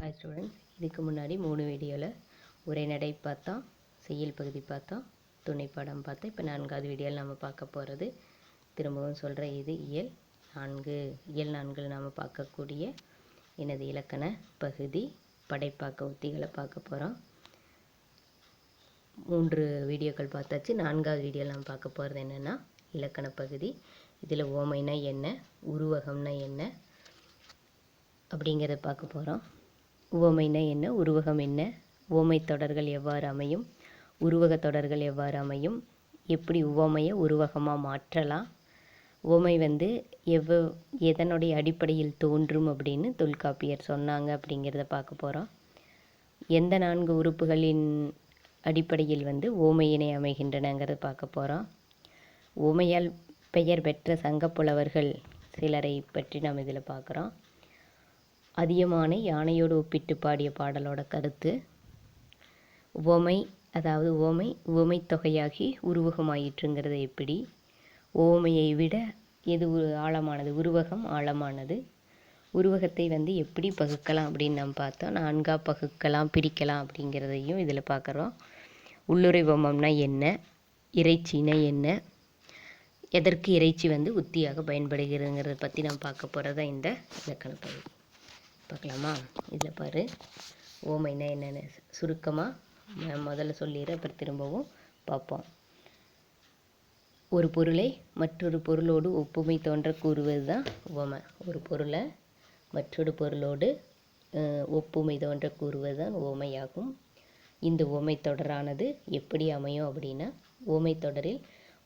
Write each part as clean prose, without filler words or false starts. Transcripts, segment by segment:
Hi students, இதுக்கு முன்னாடி 3 வீடியோவில் உரைநடை பார்த்தோம், செய்யுள் பகுதி பார்த்தோம், துணைப்பாடம் பார்த்தோம். இப்போ 4வது வீடியோவில் நம்ம பார்க்க போகிறது, திரும்பவும் சொல்கிறேன், இது இயல் 4. இயல் 4 நாம் பார்க்கக்கூடிய எனது இலக்கண பகுதி படைப்பாக்க உத்திகளை பார்க்க போகிறோம். 3 வீடியோக்கள் பார்த்தாச்சு. 4வது வீடியோவில் நம்ம பார்க்க போகிறது என்னென்னா இலக்கண பகுதி. இதில் ஓமைனா என்ன, உருவகம்னா என்ன அப்படிங்கிறத பார்க்க போகிறோம். உவமைனா என்ன, உருவகம் என்ன, உவமை தொடர்கள் எவ்வாறு அமையும், உருவக தொடர்கள் எவ்வாறு அமையும், எப்படி உவமையை உருவகமாக மாற்றலாம், உவமை எதனுடைய அடிப்படையில் தோன்றும் அப்படின்னு தொல்காப்பியர் சொன்னாங்க அப்படிங்கிறத பார்க்க போகிறோம். எந்த 4 உறுப்புகளின் அடிப்படையில் உவமையினை அமைகின்றனங்கிறத பார்க்க போகிறோம். உவமையால் பெயர் பெற்ற சங்கப்புலவர்கள் சிலரை பற்றி நாம் இதில் பார்க்குறோம். அதியமானை யானையோடு ஒப்பிட்டு பாடிய பாடலோட கருத்து, உவமை அதாவது உவமை தொகையாகி உருவகமாயிற்றுங்கிறது எப்படி, உவமையை விட எது ஆழமானது, உருவகம் ஆழமானது, உருவகத்தை எப்படி பகுக்கலாம் அப்படின்னு நம்ம பார்த்தோம். 4ஆக பகுக்கலாம், பிரிக்கலாம் அப்படிங்கிறதையும் இதில் பார்க்குறோம். உள்ளுரை உவமம்னா என்ன, இறைச்சினா என்ன, எதற்கு இறைச்சி உத்தியாக பயன்படுகிறதுங்கிறத பற்றி நம்ம பார்க்க போகிறதா இந்த இலக்கண பகுதி. பார்க்கலாமா? இதில் பாரு, ஓமைனா என்னென்ன சுருக்கமாக முதல்ல சொல்லிடுறேன், அப்புறம் திரும்பவும் பார்ப்போம். ஒரு பொருளை மற்றொரு பொருளோடு ஒப்புமை தோன்ற கூறுவது தான் உவமை. ஒரு பொருளை மற்றொரு பொருளோடு ஒப்புமை தோன்ற கூறுவது தான் உவமையாகும். இந்த உவமை தொடரானது எப்படி அமையும் அப்படின்னா, உவமை தொடரில்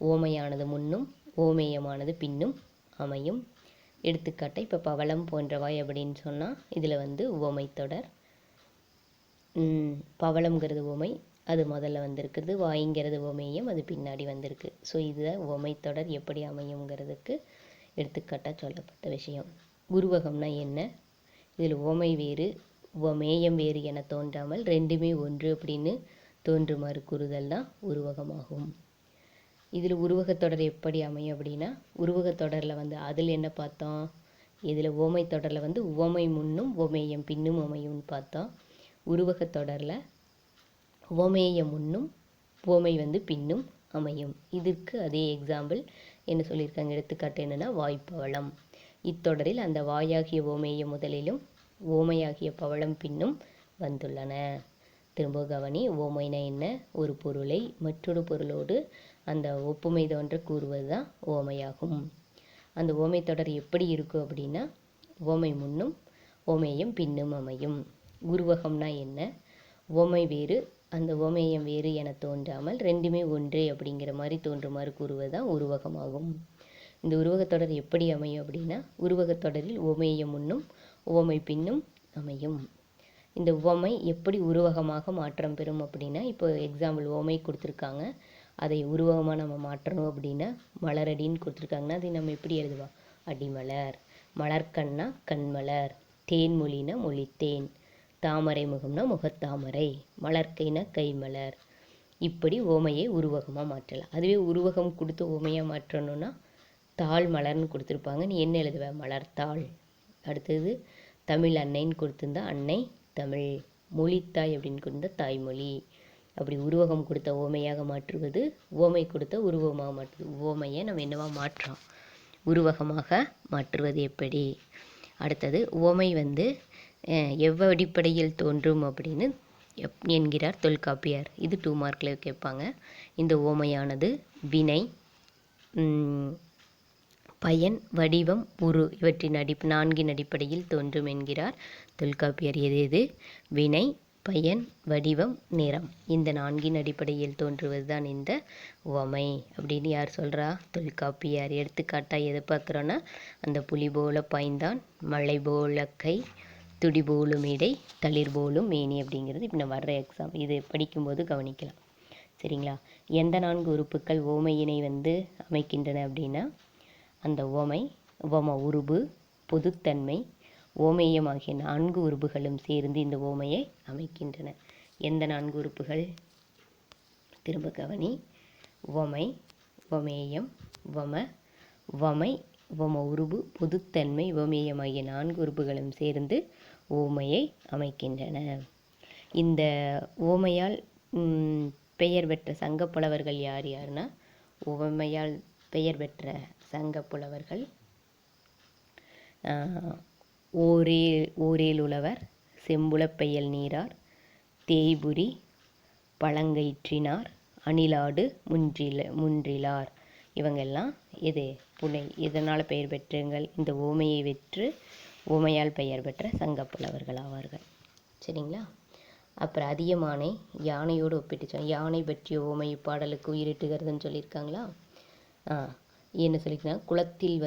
உவமையானது முன்னும் உவமேயமானது பின்னும் அமையும். எடுத்துக்காட்டை இப்போ பவளம் போன்றவாய் அப்படின்னு சொன்னால் இதில் உவமை தொடர். பவளம்ங்கிறது உவமை, அது முதல்ல வந்திருக்குது. வாய்ங்கிறது உவமேயம், அது பின்னாடி வந்திருக்கு. ஸோ இதுதான் உவமை தொடர் எப்படி அமையுங்கிறதுக்கு எடுத்துக்காட்டாக சொல்லப்பட்ட விஷயம். உருவகம்னா என்ன, இதில் உவமை வேறு உவமேயம் வேறு என தோன்றாமல் ரெண்டுமே ஒன்று அப்படின்னு தோன்றுமாறு கூறுதல் தான் உருவகமாகும். இதில் உருவகத்தொடர் எப்படி அமையும் அப்படின்னா, உருவகத்தொடரில் அதில் என்ன பார்த்தோம், இதில் உவமை தொடரில் உவமை முன்னும் உவமேயம் பின்னும் அமையும்னு பார்த்தோம். உருவகத்தொடரில் உவமேயம் முன்னும் உவமை பின்னும் அமையும். இதற்கு அதே எக்ஸாம்பிள் என்ன சொல்லியிருக்காங்க, எடுத்துக்காட்டு என்னென்னா வாய்ப்பவளம். இத்தொடரில் அந்த வாயாகிய உவமேயம் முதலிலும் உவமையாகிய பவளம் பின்னும் வந்துள்ளன. திரும்ப கவனி, உவமைனா என்ன, ஒரு பொருளை மற்றொரு பொருளோடு அந்த ஒப்புமை தோன்ற கூறுவது தான் உவமையாகும். அந்த உவமை தொடர் எப்படி இருக்கும் அப்படின்னா, உவமை முன்னும் உவமேயம் பின்னும் அமையும். உருவகம்னா என்ன, உவமை வேறு அந்த உவமேயம் வேறு என தோன்றாமல் ரெண்டுமே ஒன்றே அப்படிங்கிற மாதிரி தோன்றுமாறு கூறுவது தான் உருவகமாகும். இந்த உருவகத்தொடர் எப்படி அமையும் அப்படின்னா, உருவகத்தொடரில் உவமேயம் முன்னும் உவமை பின்னும் அமையும். இந்த உவமை எப்படி உருவகமாக மாற்றம் பெறும் அப்படின்னா, இப்போ எக்ஸாம்பிள் உவமை கொடுத்துருக்காங்க, அதை உருவகமாக நம்ம மாற்றணும் அப்படின்னா, மலரடின்னு கொடுத்துருக்காங்கன்னா அதை நம்ம எப்படி எழுதுவோம், அடிமலர். மலர்கண்ணா கண்மலர், தேன்மொழினா மொழித்தேன், தாமரை முகம்னா முகத்தாமரை, மலர்கைனா கைமலர். இப்படி உவமையை உருவகமாக மாற்றலாம். அதுவே உருவகம் கொடுத்து உவமையாக மாற்றணும்னா, தாழ் மலர்னு கொடுத்துருப்பாங்க, நீ என்ன எழுதுவ, மலர்த்தாள். அடுத்தது தமிழ் அன்னைன்னு கொடுத்துருந்தா அன்னை தமிழ், மொழித்தாய் அப்படின்னு கொடுத்தா தாய்மொழி. அப்படி உருவகம் கொடுத்த உவமையாக மாற்றுவது, உவமை கொடுத்த உருவமாக மாற்றுவது. உவமையை நம்ம என்னவாக மாற்றோம், உருவகமாக மாற்றுவது எப்படி. அடுத்தது உவமை எவ்வடிப்படையில் தோன்றும் அப்படின்னு என்கிறார் தொல்காப்பியர். இது 2 மார்க்கில் கேட்பாங்க. இந்த உவமையானது வினை, பயன், வடிவம், உரு இவற்றின் 4 அடிப்படையில் தோன்றும் என்கிறார் தொல்காப்பியர். எது வினை, பயன், வடிவம், நிறம், இந்த 4 அடிப்படையில் தோன்றுவது தான் இந்த உவமை அப்படின்னு யார் சொல்கிறா, தொல்காப்பியர். எடுத்துக்காட்டாக எதை பார்க்குறோன்னா, அந்த புலி போல பாய்ந்தான், மழை போல கை, துடி போலும் இடை, தளிர் போலும் மேனி அப்படிங்கிறது இப்போ நான் வர்ற எக்ஸாம் இது படிக்கும்போது கவனிக்கலாம். சரிங்களா? எந்த 4 உறுப்புகள் உவமையினை அமைக்கின்றன அப்படின்னா, அந்த உவம உருபு, பொதுத்தன்மை, உவமேயம் ஆகிய 4 உறுப்புகளும் சேர்ந்து இந்த உவமையை அமைக்கின்றன. எந்த 4 உறுப்புகள், திரும்ப கவனி, உவமை, உவமேயம், உவமை, உவம உருபு, பொதுத்தன்மை, உவமேயம் ஆகிய 4 உறுப்புகளும் சேர்ந்து ஓமையை அமைக்கின்றன. இந்த ஓமையால் பெயர் பெற்ற சங்கப்புலவர்கள் யார் யாருன்னா, ஓமையால் பெயர் பெற்ற சங்கப்புலவர்கள் ஓரேலுழவர், செம்புலப்பெயல் நீரார், தேய்புரி, பழங்கயிற்றினார், அணிலாடு, முன்றிலார். இவங்கெல்லாம் இதனால் பெயர் பெற்றங்கள் இந்த ஓமையை வெற்று ஓமையால் பெயர் பெற்ற சங்கப்புலவர்கள் ஆவார்கள். சரிங்களா? அப்புறம் அதியமானை யானையோடு ஒப்பிட்டு யானை பற்றிய ஓமை பாடலுக்கு உயிரிட்டுகிறதுன்னு சொல்லியிருக்காங்களா? என்ன சொல்லியிருக்காங்க? குளத்தில்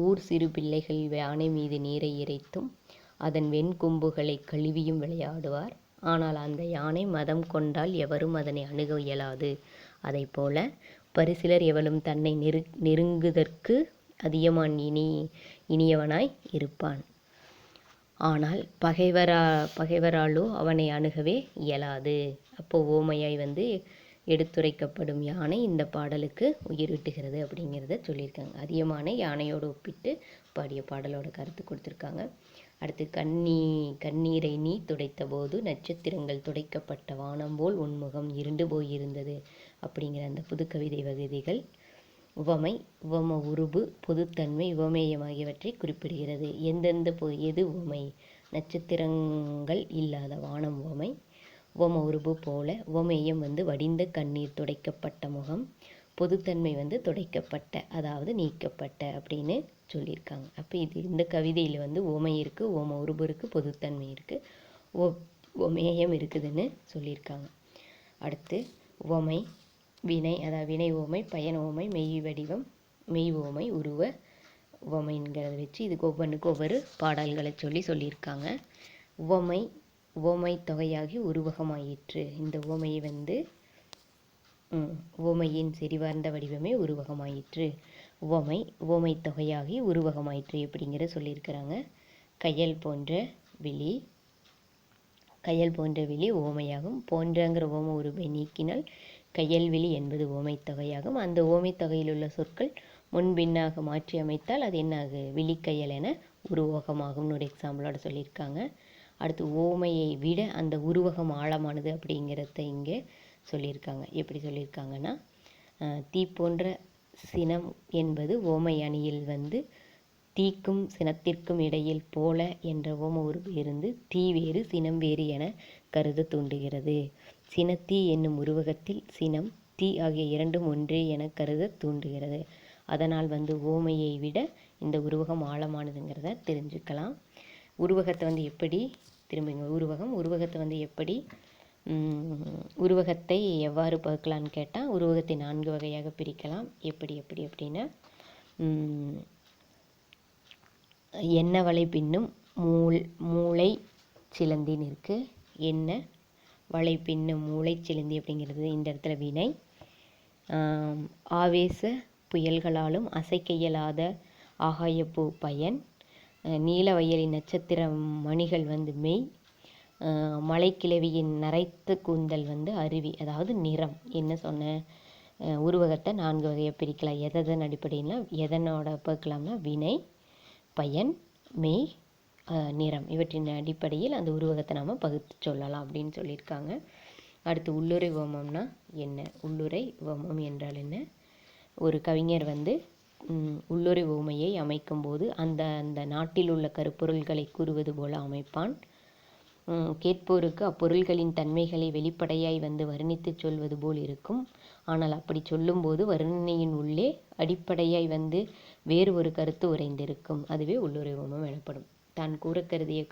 ஊர் சிறு பிள்ளைகள் யானை மீது நீரை இறைத்தும் அதன் வெண்கொம்புகளை கழுவியும் விளையாடுவார். ஆனால் அந்த யானை மதம் கொண்டால் எவரும் அதனை அணுக இயலாது. அதை போல பரிசிலர் எவளும் தன்னை நெருங்குதற்கு அதியமான் இனியவனாய் இருப்பான். ஆனால் பகைவராலோ அவனை அணுகவே இயலாது. அப்போ ஓமையாய் எடுத்துரைக்கப்படும் யானை இந்த பாடலுக்கு உயிரிட்டுகிறது அப்படிங்கிறத சொல்லியிருக்காங்க. அதியமானை யானையோடு ஒப்பிட்டு பாடிய பாடலோட கருத்து கொடுத்துருக்காங்க. அடுத்து கண்ணீரை நீ துடைத்த போது நட்சத்திரங்கள் துடைக்கப்பட்ட வானம் போல் உன்முகம் இருண்டு போயிருந்தது அப்படிங்கிற அந்த புதுக்கவிதை வகுதிகள் உவம உருபு, பொதுத்தன்மை, உவமேயம் ஆகியவற்றை குறிப்பிடுகிறது. எது உவமை? நட்சத்திரங்கள் இல்லாத வானம் உவமை. உவம உருபு போல உவமேயம் வடிந்த கண்ணீர் துடைக்கப்பட்ட முகம். பொதுத்தன்மை துடைக்கப்பட்ட, அதாவது நீக்கப்பட்ட அப்படின்னு சொல்லியிருக்காங்க. அப்போ இந்த கவிதையில் உவமை இருக்குது, உவம உருபு இருக்குது, பொதுத்தன்மை இருக்குது, உவமேயம் இருக்குதுன்னு சொல்லியிருக்காங்க. அடுத்து உவமை வினை, அதாவது வினை ஓமை, பயன் ஓமை, மெய் வடிவம், மெய் ஓமை, உருவ உவமைங்கிறத வச்சு இதுக்கு ஒவ்வொன்றுக்கு ஒவ்வொரு பாடல்களை சொல்லியிருக்காங்க. உவமை தொகையாகி உருவகமாயிற்று. இந்த உவமையை உவமையின் செறிவார்ந்த வடிவமே உருவகமாயிற்று. உவமை தொகையாகி உருவகமாயிற்று எப்படிங்கிற சொல்லியிருக்கிறாங்க. கையல் போன்ற விழி ஓமையாகும். போன்றங்கிற ஓம உருவை நீக்கினால் கையல்விழி என்பது ஓமை தொகையாகும். அந்த ஓமை தொகையில் உள்ள சொற்கள் முன்பின்னாக மாற்றி அமைத்தால் அது என்னாகு? விழிக்கையல் என உருவகமாகும்னு ஒரு எக்ஸாம்பிளோட சொல்லியிருக்காங்க. அடுத்து ஓமையை விட அந்த உருவகம் ஆழமானது அப்படிங்கிறத இங்கே சொல்லியிருக்காங்க. எப்படி சொல்லியிருக்காங்கன்னா, தீ போன்ற சினம் என்பது ஓமை அணியில் தீக்கும் சினத்திற்கும் இடையில் போல என்ற ஓம உருவு இருந்து தீ வேறு சினம் வேறு என கருத தூண்டுகிறது. சினத்தீ என்னும் உருவகத்தில் சினம், தீ ஆகிய இரண்டும் ஒன்றே என கருத தூண்டுகிறது. அதனால் ஓமையை விட இந்த உருவகம் ஆழமானதுங்கிறத தெரிஞ்சுக்கலாம். உருவகத்தை எப்படி உருவகத்தை எப்படி உருவகத்தை எவ்வாறு பார்க்கலான்னு கேட்டால், உருவகத்தை 4 வகையாக பிரிக்கலாம். எப்படி அப்படின்னா, என்ன வலை பின்னும் மூளை சிலந்தின்னு இருக்குது. என்ன வலை பின்னும் மூளை சிலந்தி அப்படிங்கிறது இந்த இடத்துல வினை. ஆவேச புயல்களாலும் அசைக்க இயலாத ஆகாயப்பூ பயன். நீல வயலின் நட்சத்திர மணிகள் மெய். மலைக்கிழவியின் நரைத்த கூந்தல் அருவி, அதாவது நிறம். என்ன சொன்ன? உருவகத்தை 4 வகையாக பிரிக்கலாம். எதன் அடிப்படையினா எதனோட பார்க்கலாம்னா வினை, பயன், மெய், நிறம் இவற்றின் அடிப்படையில் அந்த உருவகத்தை நாம் பகுத்து சொல்லலாம் அப்படின்னு சொல்லியிருக்காங்க. அடுத்து உள்ளுரை உவமம்னா என்ன? உள்ளுரை உவமம் என்றால் என்ன? ஒரு கவிஞர் உள்ளுரை உவமையை அமைக்கும்போது அந்த நாட்டில் உள்ள கருப்பொருள்களை கூறுவது போல அமைப்பான். கேட்போருக்கு அப்பொருள்களின் தன்மைகளை வெளிப்படையாய் வர்ணித்து சொல்வது போல் இருக்கும். ஆனால் அப்படி சொல்லும்போது வர்ணனையின் உள்ளே அடிப்படையாய் வேறு ஒரு கருத்து உறைந்திருக்கும். அதுவே உள்ளுரை உவமம் எனப்படும். தான் கூற கருதிய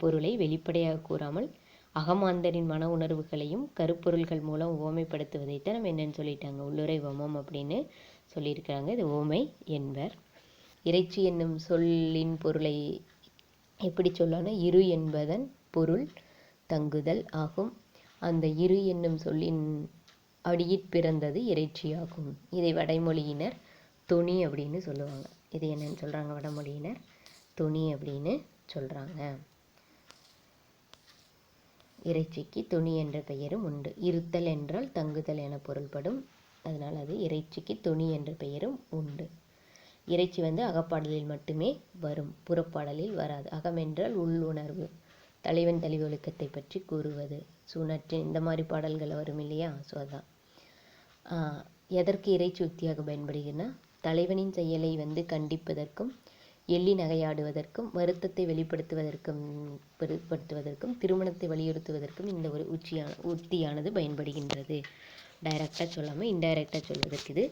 பொருளை வெளிப்படையாக கூறாமல் அகமாந்தரின் மன உணர்வுகளையும் கருப்பொருள்கள் மூலம் உவமைப்படுத்துவதைத்தான் நம்ம என்னன்னு சொல்லிட்டாங்க, உள்ளுரை உவமம் அப்படின்னு சொல்லியிருக்கிறாங்க. இது ஓமை என்பர். இறைச்சி என்னும் சொல்லின் பொருளை எப்படி சொல்லானா, இரு என்பதன் பொருள் தங்குதல் ஆகும். அந்த இரு என்னும் சொல்லின் அடியிற் பிறந்தது இறைச்சியாகும். இதை வடமொழியினர் தொனி அப்படின்னு சொல்லுவாங்க. இது என்னன்னு சொல்கிறாங்க? வடமொழியினர் தொனி அப்படின்னு சொல்கிறாங்க. இறைச்சிக்கு தொனி என்ற பெயரும் உண்டு. இருத்தல் என்றால் தங்குதல் என பொருள்படும். அதனால் அது இறைச்சிக்கு தொனி என்ற பெயரும் உண்டு. இறைச்சி வந்து அகப்பாடலில் மட்டுமே வரும், புறப்பாடலில் வராது. அகமென்றால் உள்ளுணர்வு, தலைவன் தலைவி ஒழுக்கத்தை பற்றி கூறுவது, சூனற்று இந்த மாதிரி பாடல்கள் வரும் இல்லையா. ஸோ அதான் எதற்கு இறைச்சி உத்தியாக பயன்படுகிறதுனா, தலைவனின் செயலை வந்து கண்டிப்பதற்கும், எள்ளி நகையாடுவதற்கும், வருத்தத்தை வெளிப்படுத்துவதற்கும், திருமணத்தை வலியுறுத்துவதற்கும் இந்த ஒரு உத்தியானது பயன்படுகின்றது. டைரக்டாக சொல்லாமல் இன்டைரக்டாக சொல்வதற்கு இது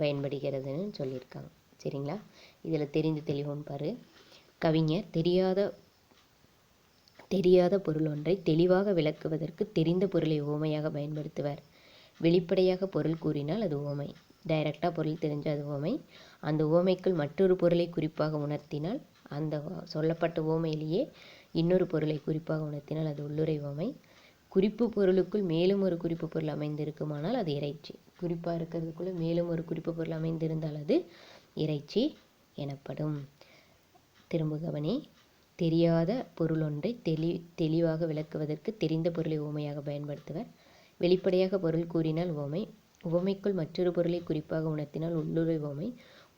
பயன்படுகிறதுன்னு சொல்லியிருக்காங்க. சரிங்களா. இதில் தெரிந்து தெளிவோன்னு பாரு. கவிஞர் தெரியாத பொருள் ஒன்றை தெளிவாக விளக்குவதற்கு தெரிந்த பொருளை உவமையாக பயன்படுத்துவர். வெளிப்படையாக பொருள் கூறினால் அது உவமை. டைரக்டாக பொருள் தெரிஞ்ச அது உவமை. அந்த உவமைக்குள் மற்றொரு பொருளை குறிப்பாக உணர்த்தினால், அந்த சொல்லப்பட்ட உவமையிலேயே இன்னொரு பொருளை குறிப்பாக உணர்த்தினால் அது உள்ளுரை உவமை. குறிப்பு பொருளுக்குள் மேலும் ஒரு குறிப்பு பொருள் அமைந்திருக்குமானால் அது இறைச்சி. குறிப்பாக இருக்கிறதுக்குள்ளே மேலும் ஒரு குறிப்பு பொருள் அமைந்திருந்தால் அது இறைச்சி எனப்படும். திரும்ப கவனி. தெரியாத பொருள் ஒன்றை தெளிவாக விளக்குவதற்கு தெரிந்த பொருளை உவமையாக பயன்படுத்துவர். வெளிப்படையாக பொருள் கூறினால் உவமை. உவமைக்குள் மற்றொரு பொருளை குறிப்பாக உணர்த்தினால் உள்ளுரை உவமை.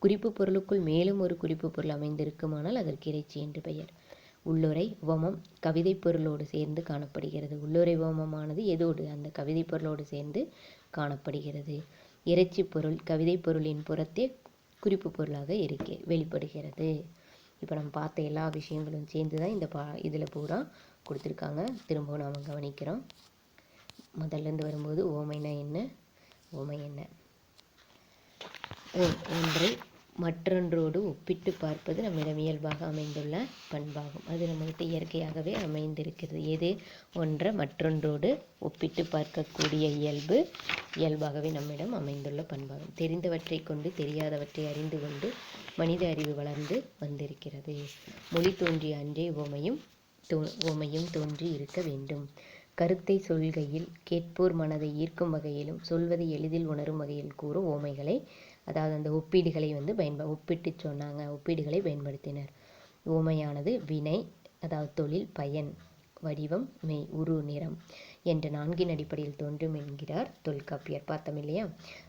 குறிப்பு பொருளுக்குள் மேலும் ஒரு குறிப்பு பொருள் அமைந்திருக்குமானால் அதற்கு இறைச்சி என்று பெயர். உள்ளுரை உவமம் கவிதை பொருளோடு சேர்ந்து காணப்படுகிறது. உள்ளுரை உவமமானது எதோடு? அந்த கவிதை பொருளோடு சேர்ந்து காணப்படுகிறது. இறைச்சி பொருள் கவிதை பொருளின் புறத்தே குறிப்பு பொருளாக வெளிப்படுகிறது. இப்போ நம்ம பார்த்த எல்லா விஷயங்களும் சேர்ந்து தான் இந்த இதில் பூரா கொடுத்துருக்காங்க. திரும்பவும் நாம் கவனிக்கிறோம். முதல்லேருந்து வரும்போது ஓமைனா என்ன, ஓமை என்ன? ஒன்றை மற்றொன்றோடு ஒப்பிட்டு பார்ப்பது நம்மிடம் இயல்பாக அமைந்துள்ள பண்பாகும். அது நம்மகிட்ட இயற்கையாகவே அமைந்திருக்கிறது. எது? ஒன்றை மற்றொன்றோடு ஒப்பிட்டு பார்க்கக்கூடிய இயல்பாகவே நம்மிடம் அமைந்துள்ள பண்பாகும். தெரிந்தவற்றை கொண்டு தெரியாதவற்றை அறிந்து கொண்டு மனித அறிவு வளர்ந்து வந்திருக்கிறது. மொழி தோன்றிய அன்றே உவமையும் தோன்றி இருக்க வேண்டும். கருத்தை சொல்கையில் கேட்போர் மனதை ஈர்க்கும் வகையிலும் சொல்வதை எளிதில் உணரும் வகையில் கூறும் உவமைகளை, அதாவது அந்த ஒப்பீடுகளை வந்து ஒப்பிட்டு சொன்னாங்க, ஒப்பீடுகளை பயன்படுத்தினர். உவமையானது வினை, அதாவது தொழில், பயன், வடிவம், மெய், உரு, நிறம் என்ற 4 அடிப்படையில் தோன்றும் என்கிறார் தொல்காப்பியர். பார்த்தோம் இல்லையா.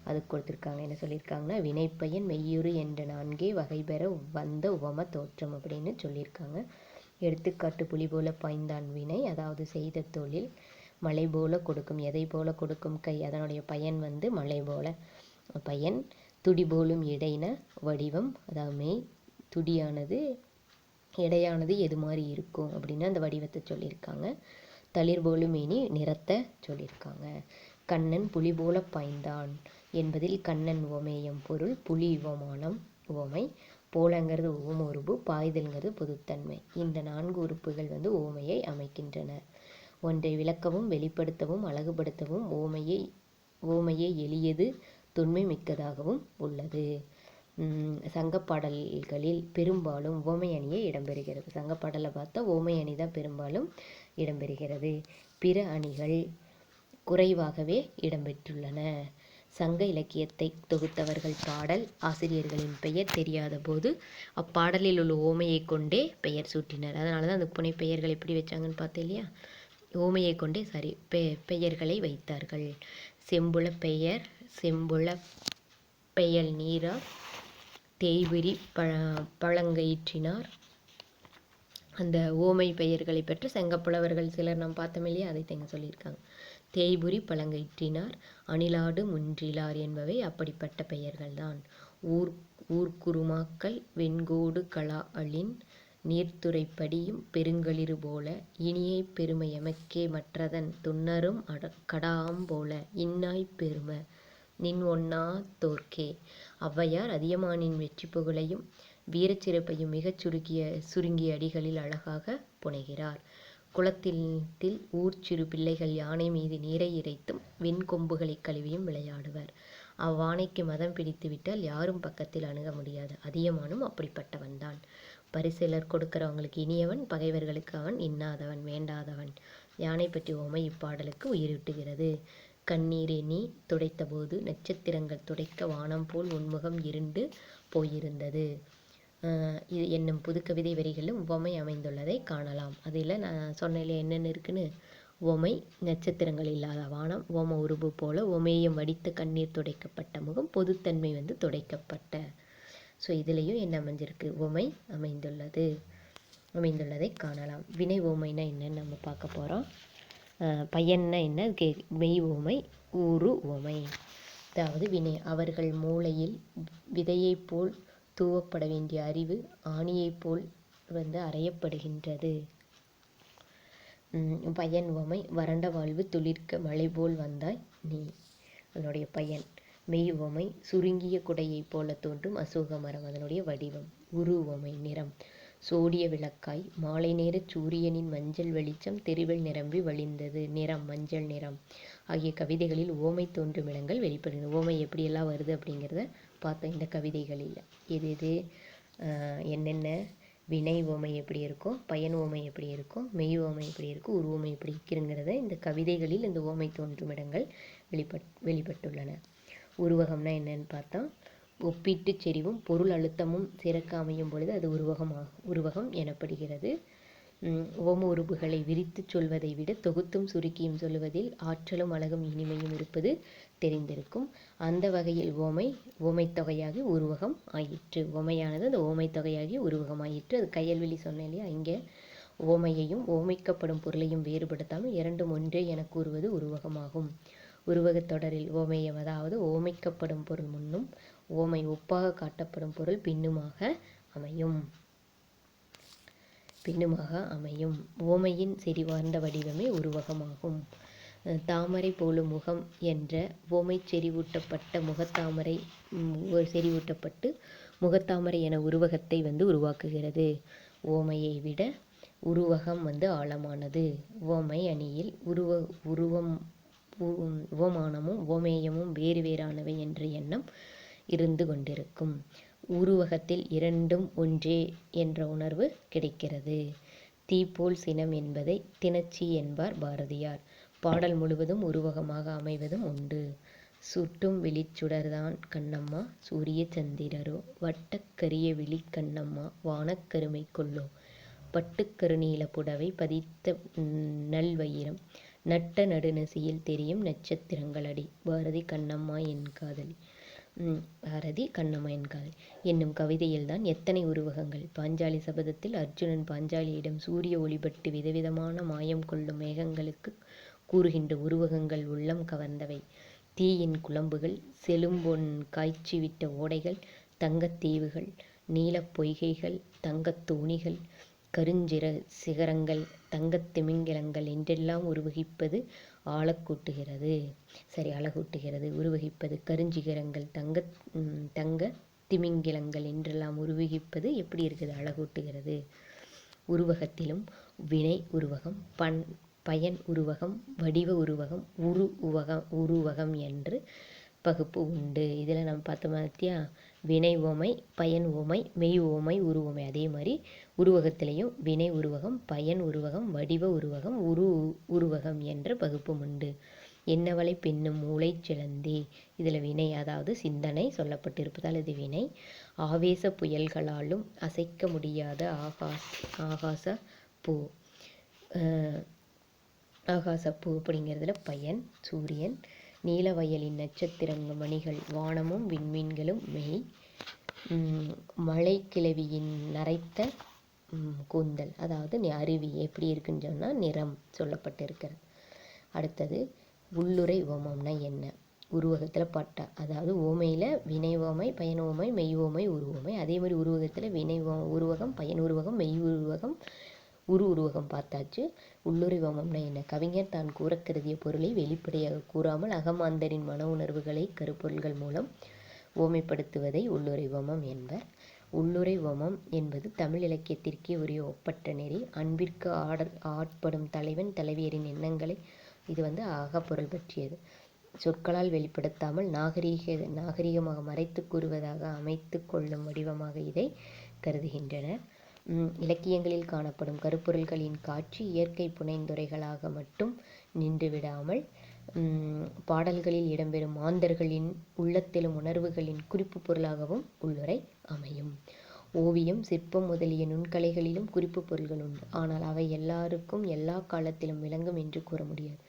அது கொடுத்துருக்காங்க. என்ன சொல்லியிருக்காங்கன்னா, வினைப்பயன் மெய்யுறு என்ற 4 வகை பெற வந்த உவம தோற்றம் அப்படின்னு சொல்லியிருக்காங்க. எடுத்துக்காட்டு புலி போல பாய்ந்தான் வினை, அதாவது செய்த தொழில். மலை போல கொடுக்கும், எதை போல கொடுக்கும்? கை, அதனுடைய பயன் வந்து மலை போல பயன். துடி போலும் இடைன வடிவம், அதாவது மெய். துடியானது எடையானது எது மாதிரி இருக்கும் அப்படின்னா அந்த வடிவத்தை சொல்லியிருக்காங்க. தளிர் போலும் இனி நிறத்தை சொல்லியிருக்காங்க. கண்ணன் புலி போல பாய்ந்தான் என்பதில் கண்ணன் உவமேயம் பொருள், புலி உவமானம் உவமை. போலங்கிறது உவம உறுப்பு, பாய்தல்ங்கிறது பொதுத்தன்மை. இந்த 4 உறுப்புகள் வந்து உவமையை அமைக்கின்றன. ஒன்றை விளக்கவும் வெளிப்படுத்தவும் அழகுபடுத்தவும் உவமையை எளியது தொன்மை மிக்கதாகவும் உள்ளது. சங்கப்பாடல்களில் பெரும்பாலும் உவமை அணியே இடம்பெறுகிறது. சங்கப்பாடலை பார்த்தா உவமை அணி தான் பெரும்பாலும் இடம்பெறுகிறது. பிற அணிகள் குறைவாகவே இடம்பெற்றுள்ளன. சங்க இலக்கியத்தை தொகுத்தவர்கள் பாடல் ஆசிரியர்களின் பெயர் தெரியாத போது அப்பாடலில் உள்ள ஓமையை கொண்டே பெயர் சூட்டினர். அதனால தான் அந்த புனை பெயர்கள் எப்படி வச்சாங்கன்னு பார்த்தேன் இல்லையா. ஓமையை கொண்டே பெயர்களை வைத்தார்கள். செம்புல பெயர், செம்புல பெயல் நீரார், தேய்விரி பழங்கயிற்றினார். அந்த ஓமை பெயர்களை பெற்ற செங்கப்புலவர்கள் சிலர் நாம் பார்த்தோம் இல்லையா, அதை தெங்க சொல்லியிருக்காங்க. தேய்புரி பழங்கயிற்றினார், அணிலாடு முன்றிலார் என்பவை அப்படிப்பட்ட பெயர்கள்தான். ஊர்க்குருமாக்கள் வெண்கோடு கலா அழின் நீர்த்துறைப்படியும் பெருங்களிறு போல இனியை பெருமை எமக்கே மற்றதன் துன்னரும் கடாம் போல இன்னாய் பெரும நின் ஒன்னா தோர்க்கே. ஔவையார் அதியமானின் வெற்றி புகழையும் வீரச்சிறப்பையும் மிகச் சுருங்கிய அடிகளில் அழகாக புனைகிறார். குளத்தில் ஊர் சிறு பிள்ளைகள் யானை மீது நீரை இறைத்தும் வெண்கொம்புகளை கழுவியும் விளையாடுவர். அவ்வானைக்கு மதம் பிடித்துவிட்டால் யாரும் பக்கத்தில் அணுக முடியாது. அதியமானும் அப்படிப்பட்டவன்தான். பரிசிலர் கொடுக்கிறவங்களுக்கு இனியவன், பகைவர்களுக்கு அவன் இன்னாதவன், வேண்டாதவன். யானை பற்றி உவமை இப்பாடலுக்கு உயிரூட்டுகிறது. கண்ணீரை நீ துடைத்த போது நட்சத்திரங்கள் துடைக்க வானம் போல் உன்முகம் இருண்டு போயிருந்தது இது என்னும் புதுக்கவிதை வரிகளும் உவமை அமைந்துள்ளதை காணலாம். அதில் நான் சொன்னேன் என்னென்ன இருக்குன்னு. உவமை நட்சத்திரங்கள் இல்லாத வானம், உவம உருபு போல உவமேயம் வடித்த கண்ணீர் துடைக்கப்பட்ட முகம், பொதுத்தன்மை வந்து துடைக்கப்பட்ட. ஸோ இதுலேயும் என்ன அமைஞ்சிருக்கு, உவமை அமைந்துள்ளதை காணலாம். வினை உவமைனா என்னன்னு நம்ம பார்க்க போகிறோம். பையன்னா என்ன, மெய் உவமை, ஊறு உவமை. அதாவது வினை, அவர்கள் மூளையில் விதையைப் போல் தூவப்பட வேண்டிய அறிவு ஆணியைப் போல் அறையப்படுகின்றது. பையன் உவமை, வறண்ட வாழ்வு துளிர்க்க மழை போல் வந்தாய் நீ, அதனுடைய பையன். மெய் உவமை, சுருங்கிய குடையைப் போல தோன்றும் அசோக மரம், அதனுடைய வடிவம். உரு உவமை, நிறம், சோடிய விளக்காய் மாலை நேர சூரியனின் மஞ்சள் வெளிச்சம் தெருவில் நிரம்பி வழிந்தது, நிறம் மஞ்சள் நிறம் ஆகிய கவிதைகளில் உவமை தோன்றும் இடங்கள் வெளிப்படுகிறது. உவமை எப்படியெல்லாம் வருது அப்படிங்கிறத பார்த்தோம் இந்த கவிதைகளில். எது என்னென்ன வினை உவமை எப்படி இருக்கும், பயன் உவமை எப்படி இருக்கும், மெய் உவமை எப்படி இருக்கும், உருவமை எப்படி இருக்குங்கிறத இந்த கவிதைகளில் இந்த உவமை தோன்றும் இடங்கள் வெளிப்பட்டுள்ளன. உருவகம்னா என்னன்னு பார்த்தோம். ஒப்பீட்டு செறிவும் பொருள் அழுத்தமும் சிறக்க அமையும் பொழுது அது உருவகம் எனப்படுகிறது. ஓம உறுப்புகளை விரித்து சொல்வதை விட தொகுத்தும் சுருக்கியும் சொல்வதில் ஆற்றலும் அழகும் இனிமையும் இருப்பது தெரிந்திருக்கும். அந்த வகையில் ஓமை தொகையாகி உருவகம் ஆயிற்று. ஓமையானது அந்த ஓமை தொகையாகி உருவகம் ஆயிற்று. அது கையல்வெளி சொன்னேன் இல்லையா, இங்கே ஓமையையும் ஓமைக்கப்படும் பொருளையும் வேறுபடுத்தாமல் இரண்டும் ஒன்றே என கூறுவது உருவகமாகும். உருவகத் தொடரில் ஓமையம், அதாவது ஓமைக்கப்படும் பொருள் முன்னும் ஓமை ஒப்பாக காட்டப்படும் பொருள் பின்னுமாக அமையும். ஓமையின் செறிவார்ந்த வடிவமே உருவகமாகும். தாமரை போலும் முகம் என்ற ஓமை செறிவூட்டப்பட்ட செறிவூட்டப்பட்டு முகத்தாமரை என உருவகத்தை உருவாக்குகிறது. ஓமையை விட உருவகம் ஆழமானது. ஓமை அணியில் உவமானமும் ஓமேயமும் வேறு வேறானவை என்ற எண்ணம் இருந்து கொண்டிருக்கும். உருவகத்தில் இரண்டும் ஒன்றே என்ற உணர்வு கிடைக்கிறது. தீப்போல் சினம் என்பதை திணச்சி என்பார் பாரதியார். பாடல் முழுவதும் உருவகமாக அமைவதும் உண்டு. சுட்டும் விழிச்சுடர்தான் கண்ணம்மா சூரிய சந்திரரோ, வட்டக்கரிய விழி கண்ணம்மா வானக்கருமை கொள்ளோ, பட்டுக்கருநீல புடவை பதித்த நல்வயிரம், நட்ட நடுநசியில் தெரியும் நட்சத்திரங்கள் அடி. பாரதி கண்ணம்மா என் காதலி என்னும் கவிதையில்தான் எத்தனை உருவகங்கள். பாஞ்சாலி சபதத்தில் அர்ஜுனன் பாஞ்சாலியிடம் சூரிய ஒளிபட்டு விதவிதமான மாயம் கொள்ளும் மேகங்களுக்கு கூறுகின்ற உருவகங்கள் உள்ளம் கவர்ந்தவை. தீயின் குழம்புகள், செழும்பொன் காய்ச்சிவிட்ட ஓடைகள், தங்கத் தீவுகள், நீலப் பொய்கைகள், தங்கத் தோணிகள், சிகரங்கள், தங்கத் திமிங்கிலங்கள் என்றெல்லாம் அழகூட்டுகிறது. உருவகிப்பது கருஞ்சிகரங்கள், தங்க திமிங்கிலங்கள் என்றெல்லாம் உருவகிப்பது எப்படி இருக்குது, அழகூட்டுகிறது. உருவகத்திலும் வினை உருவகம், பயன் உருவகம், வடிவ உருவகம், உருவகம் என்று பகுப்பு உண்டு. இதில் நம்ம பார்த்தியா, வினை உவமை, பயன் உவமை, மெய் உவமை, உருவமை. அதே மாதிரி உருவகத்திலையும் வினை உருவகம், பயன் உருவகம், வடிவ உருவகம், உருவகம் என்ற பகுப்பும் உண்டு. என்னவளை பின்னும் மூளை சிலந்தி, இதில் வினை, அதாவது சிந்தனை சொல்லப்பட்டிருப்பதால் இது வினை. ஆவேச புயல்களாலும் அசைக்க முடியாத ஆகாசப்பூ அப்படிங்கிறதுல பயன் சூரியன். நீலவயலின் நட்சத்திரங்க மணிகள், வானமும் விண்மீன்களும் மெய். மழை கிளவியின் நரைத்த கூந்தல், அதாவது அருவி எப்படி இருக்குன்னு சொன்னால் நிறம் சொல்லப்பட்டிருக்கிறது. அடுத்தது உள்ளுரை ஓமம்னா என்ன, உருவகத்தில் பட்டா, அதாவது ஓமையில் வினை ஓமை, பயன் ஓமை, மெய் ஓமை, உருவமை. அதே மாதிரி உருவகத்தில் வினை உருவகம், பயன் உருவகம், மெய் உருவகம், உருவகம் பார்த்தாச்சு. உள்ளுரை ஓமம்னா என்ன, கவிஞர் தான் கூற கருதிய பொருளை வெளிப்படையாக கூறாமல் அகமாந்தரின் மன உணர்வுகளை கருப்பொருள்கள் மூலம் ஓமைப்படுத்துவதை உள்ளுரை ஓமம் என்பர். உள்ளுரை ஓமம் என்பது தமிழ் இலக்கியத்திற்கே உரிய ஒப்பற்ற நெறி. அன்பிற்கு ஆட்படும் தலைவன் தலைவியரின் எண்ணங்களை இது அகப்பொருள் பற்றியது. சொற்களால் வெளிப்படுத்தாமல் நாகரீகமாக மறைத்து கூறுவதாக அமைத்து கொள்ளும் வடிவமாக இதை கருதுகின்றனர். இலக்கியங்களில் காணப்படும் கருப்பொருள்களின் காட்சி இயற்கை புனைந்துரைகளாக மட்டும் நின்று விடாமல் பாடல்களில் இடம்பெறும் மாந்தர்களின் உள்ளத்திலும் உணர்வுகளின் குறிப்பு பொருளாகவும் உள்ளுரை அமையும். ஓவியம், சிற்பம் முதலிய நுண்கலைகளிலும் குறிப்பு பொருள்கள் உண்டு. ஆனால் அவை எல்லாருக்கும் எல்லா காலத்திலும் விளங்கும் என்று கூற முடியாது.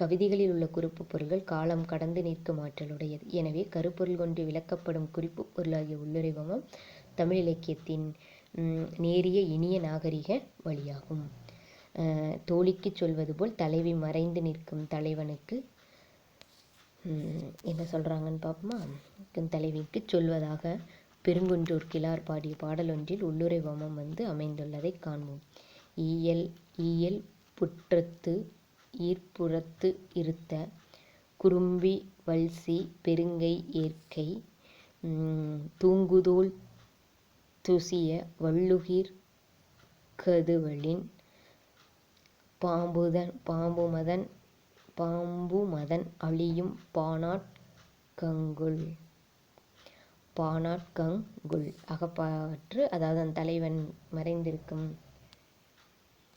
கவிதைகளில் உள்ள குறிப்பு பொருள்கள் காலம் கடந்து நிற்கும் ஆற்றலுடையது. எனவே கருப்பொருள் கொண்டு விளக்கப்படும் குறிப்பு பொருளாகிய உள்ளுரை ஓமம் தமிழ் இலக்கியத்தின் நேரிய இனிய நாகரிக வழியாகும். தோழிக்கு சொல்வது போல் தலைவி மறைந்து நிற்கும் தலைவனுக்கு என்ன சொல்கிறாங்கன்னு பார்ப்போமா? தலைவிக்கு சொல்வதாக பெருங்குன்றூர் கிழார் பாடிய பாடல் ஒன்றில் உள்ளுரை ஓமம் அமைந்துள்ளதை காண்போம். ஈயல் புற்றத்து ஈர்ப்புறத்து இருத்த குறும்பி வல்சி பெருங்கை ஏற்கை தூங்குதோள் துசிய வள்ளுகிர் கதுவலின் பாம்புமதன் அழியும் பாணாட்கங்குல். அகப்பாற்று, அதாவது அந்த தலைவன் மறைந்திருக்கும்